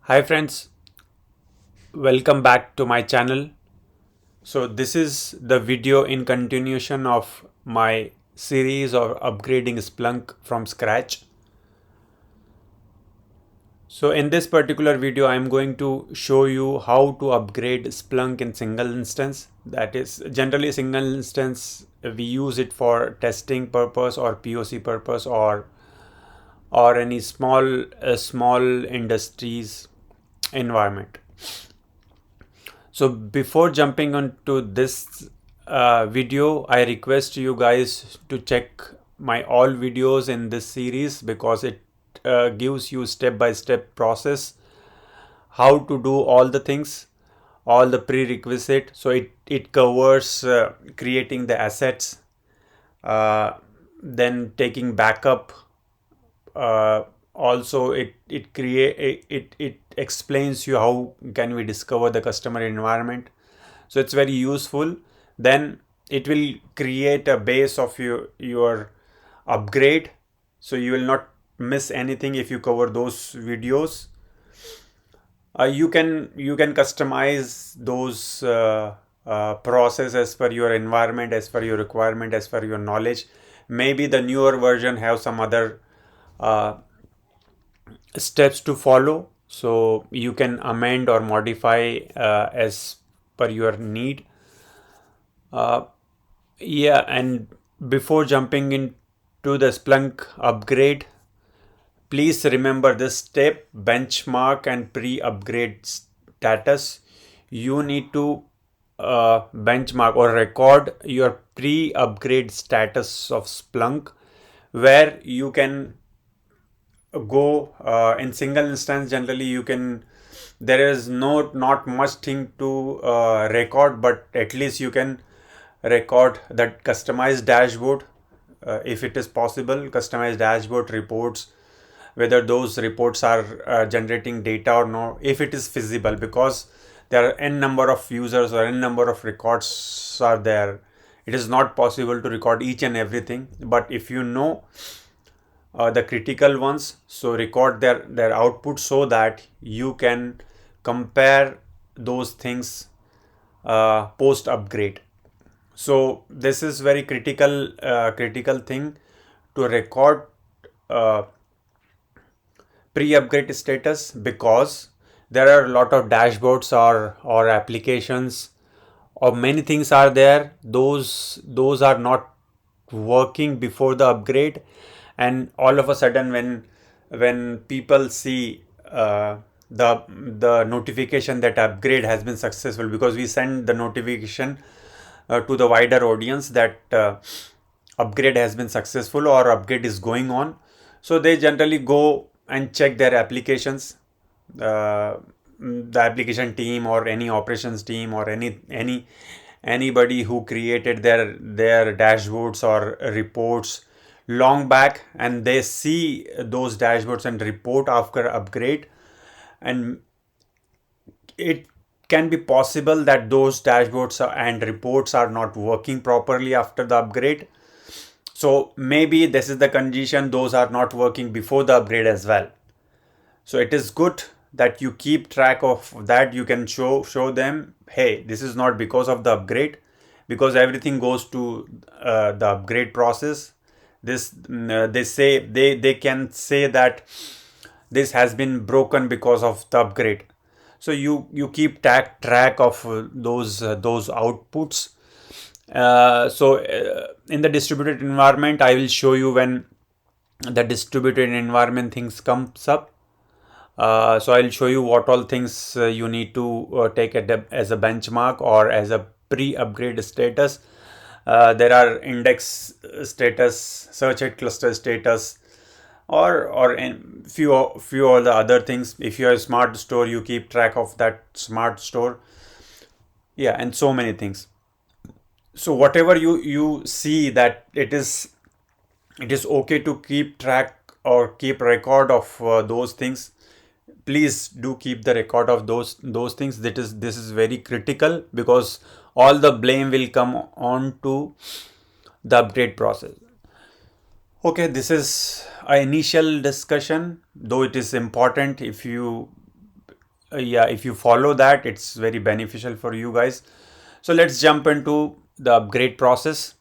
Hi friends, welcome back to my channel. So this is the video in continuation of my series of upgrading Splunk from scratch. So in this particular video, I'm going to show you how to upgrade Splunk in single instance. That is generally single instance. We use it for testing purpose or POC purpose or any small industries environment. So before jumping onto this video, I request you guys to check my all videos in this series because it gives you step-by-step process how to do all the things, all the prerequisite. So it covers creating the assets, uh, then taking backup. Uh, Also, it explains you how can we discover the customer environment. So it's very useful. Then it will create a base of your upgrade, so you will not miss anything if you cover those videos. You can customize those process as per your environment, as per your requirement, as per your knowledge. Maybe the newer version have some other uh, steps to follow, so you can amend or modify as per your need. uh, yeah, and before jumping into the Splunk upgrade, please remember this step: benchmark and pre-upgrade status. You need to benchmark or record your pre-upgrade status of Splunk, where you can go in single instance. Generally you can, there is not much thing to record, but at least you can record that customized dashboard, if it is possible, customized dashboard reports, whether those reports are generating data or not, if it is feasible, because there are n number of users or n number of records are there. It is not possible to record each and everything, but if you know the critical ones, so record their output so that you can compare those things post upgrade. So this is very critical thing to record uh, pre-upgrade status, because there are a lot of dashboards or applications or many things are there, those are not working before the upgrade, and all of a sudden when people see the notification that upgrade has been successful, because we send the notification to the wider audience that upgrade has been successful or upgrade is going on. So they generally go and check their applications, uh, the application team or any operations team or anybody who created their dashboards or reports long back, and they see those dashboards and report after upgrade, and it can be possible that those dashboards and reports are not working properly after the upgrade. So maybe this is the condition, those are not working before the upgrade as well. So it is good that you keep track of that. You can show them, hey, this is not because of the upgrade, because everything goes to the upgrade process. They say they can say that this has been broken because of the upgrade. So you keep track of those outputs. In the distributed environment, I will show you when the distributed environment things comes up. So I'll show you what all things you need to take as a benchmark or as a pre-upgrade status. There are index status, search at cluster status, or in few of the other things. If you have a smart store, you keep track of that smart store. Yeah, and so many things. So whatever you see that it is okay to keep track or keep record of those things, please do keep the record of those things. This is very critical, because all the blame will come on to the upgrade process. Okay, this is an initial discussion, though it is important. If you yeah, if you follow that, it's very beneficial for you guys. So let's jump into the upgrade process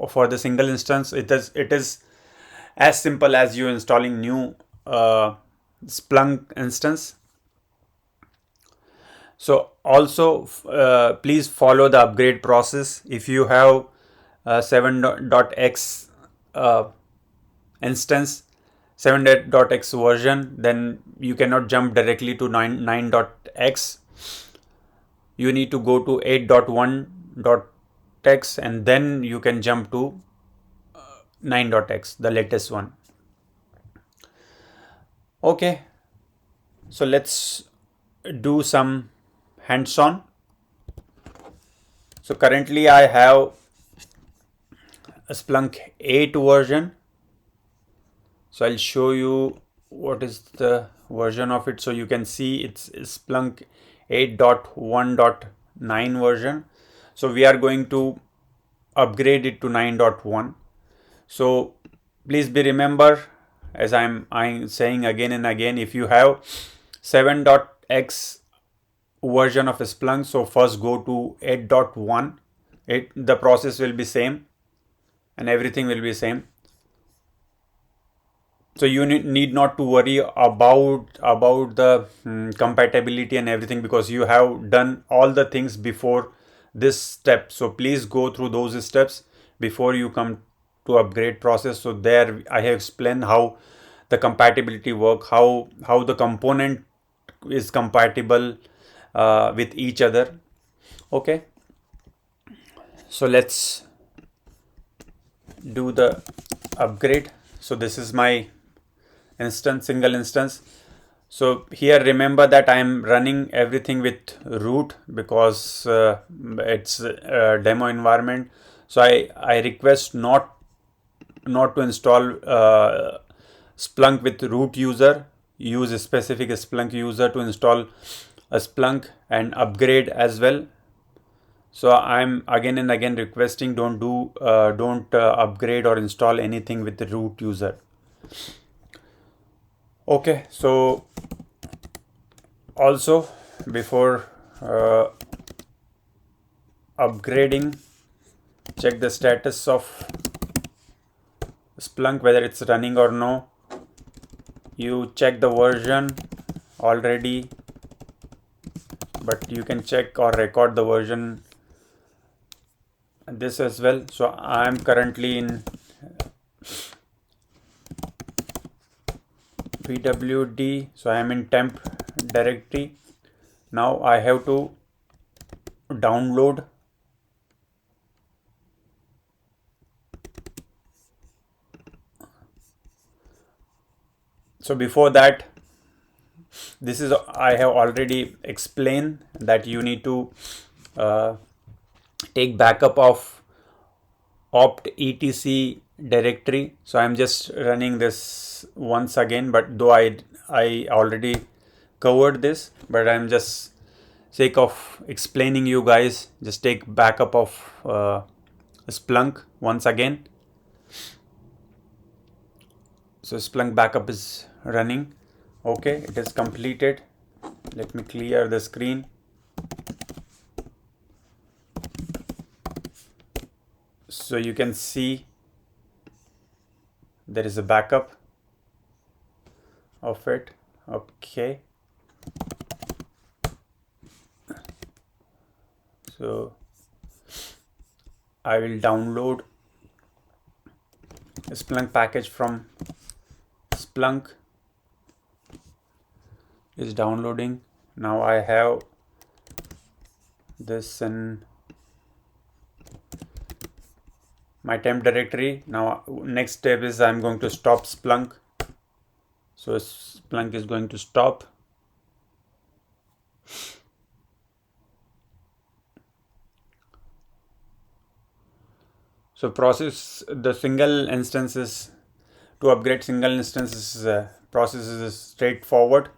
for the single instance. It is as simple as you installing new Splunk instance. So also please follow the upgrade process. If you have 7.x instance, 7.x version, then you cannot jump directly to 9.x. You need to go to 8.1.x and then you can jump to 9.x, the latest one. Okay, so let's do some hands-on. So currently I have a Splunk 8 version. So I'll show you what is the version of it. So you can see it's Splunk 8.1.9 version. So we are going to upgrade it to 9.1. So please be remember, as I'm saying again and again, if you have 7.x version of Splunk, so first go to 8.1. The process will be same and everything will be same. So you need not to worry about the compatibility and everything, because you have done all the things before this step. So please go through those steps before you come to upgrade process. So there I have explained how the compatibility work, how the component is compatible with each other. Okay, so let's do the upgrade. So this is my instance, single instance. So here remember that I am running everything with root, because it's a demo environment. So I request not to install Splunk with root user. Use a specific Splunk user to install a Splunk and upgrade as well. So I'm again and again requesting, don't upgrade or install anything with the root user. Okay, so also before upgrading, check the status of Splunk, whether it's running or no. You check the version already, but you can check or record the version this as well. So I'm currently in pwd, so I am in temp directory. Now I have to download so before that, this is I have already explained that you need to take backup of opt etc directory. So I'm just running this once again, but though I already covered this, but I'm just sake of explaining you guys, just take backup of Splunk once again. So Splunk backup is running. Okay, it is completed. Let me clear the screen. So you can see there is a backup of it. Okay, so I will download a Splunk package from Splunk. Is downloading. Now I have this in my temp directory. Now next step is I'm going to stop Splunk. So Splunk is going to stop. So process the single instances to upgrade single instances process is straightforward.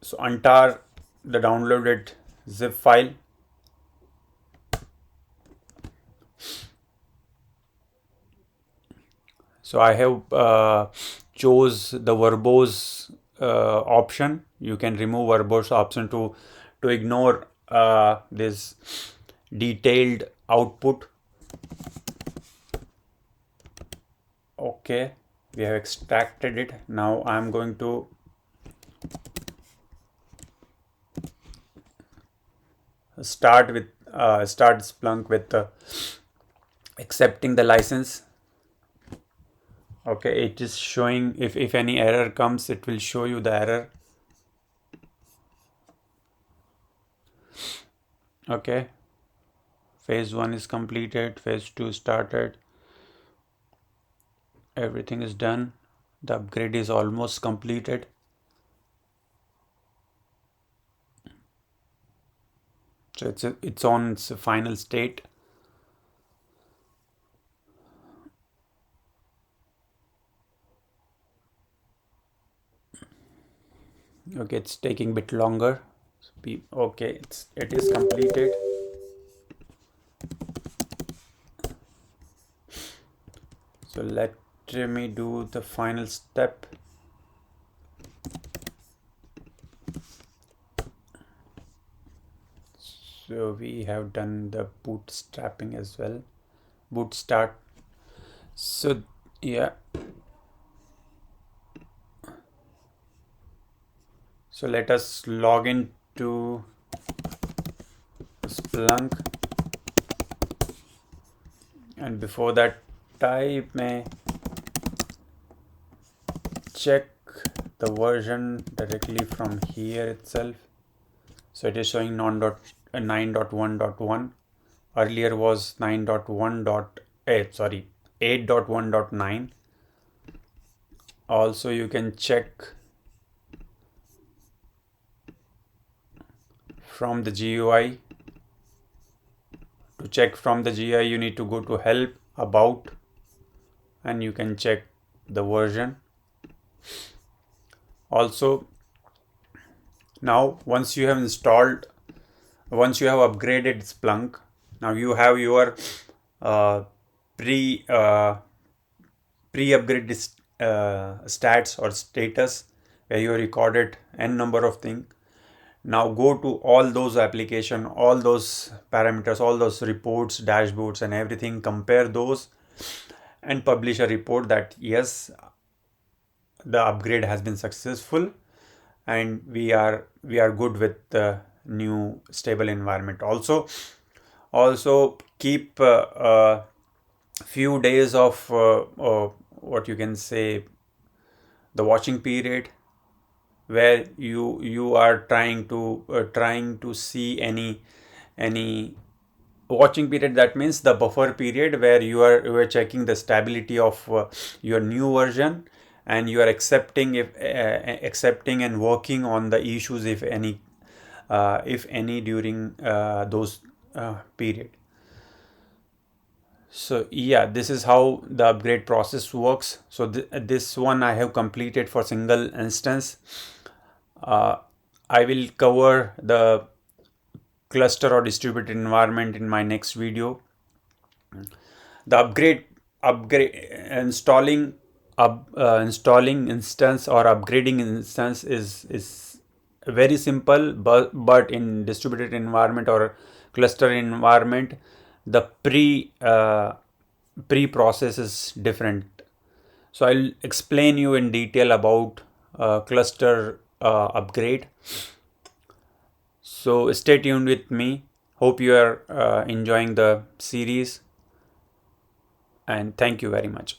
So untar the downloaded zip file. So I have chose the verbose option. You can remove verbose option to ignore this detailed output. Okay, we have extracted it. Now I'm going to start Splunk with accepting the license. Okay, it is showing if any error comes, it will show you the error. Okay, phase 1 is completed, phase 2 started, everything is done, the upgrade is almost completed. So it's on its final state. Okay, it's taking a bit longer. Okay, it is completed. So let me do the final step. So we have done the bootstrapping as well. Boot start. So yeah. So let us log into Splunk, and before that I may check the version directly from here itself. So it is showing 9.1.1. Earlier was 8.1.9. Also you can check from the GUI. To check from the GUI, you need to go to help, about, and you can check the version. Also, now once you have upgraded Splunk, now you have your pre-upgrade stats or status, where you recorded n number of things. Now go to all those application, all those parameters, all those reports, dashboards and everything, compare those and publish a report that yes, the upgrade has been successful and we are good with the new stable environment. Also keep few days of what you can say, the watching period, where you are trying to see any watching period. That means the buffer period where you are checking the stability of your new version, and you are accepting and working on the issues if any during those period. So yeah, this is how the upgrade process works. So this one I have completed for single instance. I will cover the cluster or distributed environment in my next video. The upgrade installing instance or upgrading instance is very simple, but in distributed environment or cluster environment, the pre process is different. So I'll explain you in detail about cluster upgrade. So stay tuned with me. Hope you are enjoying the series, and thank you very much.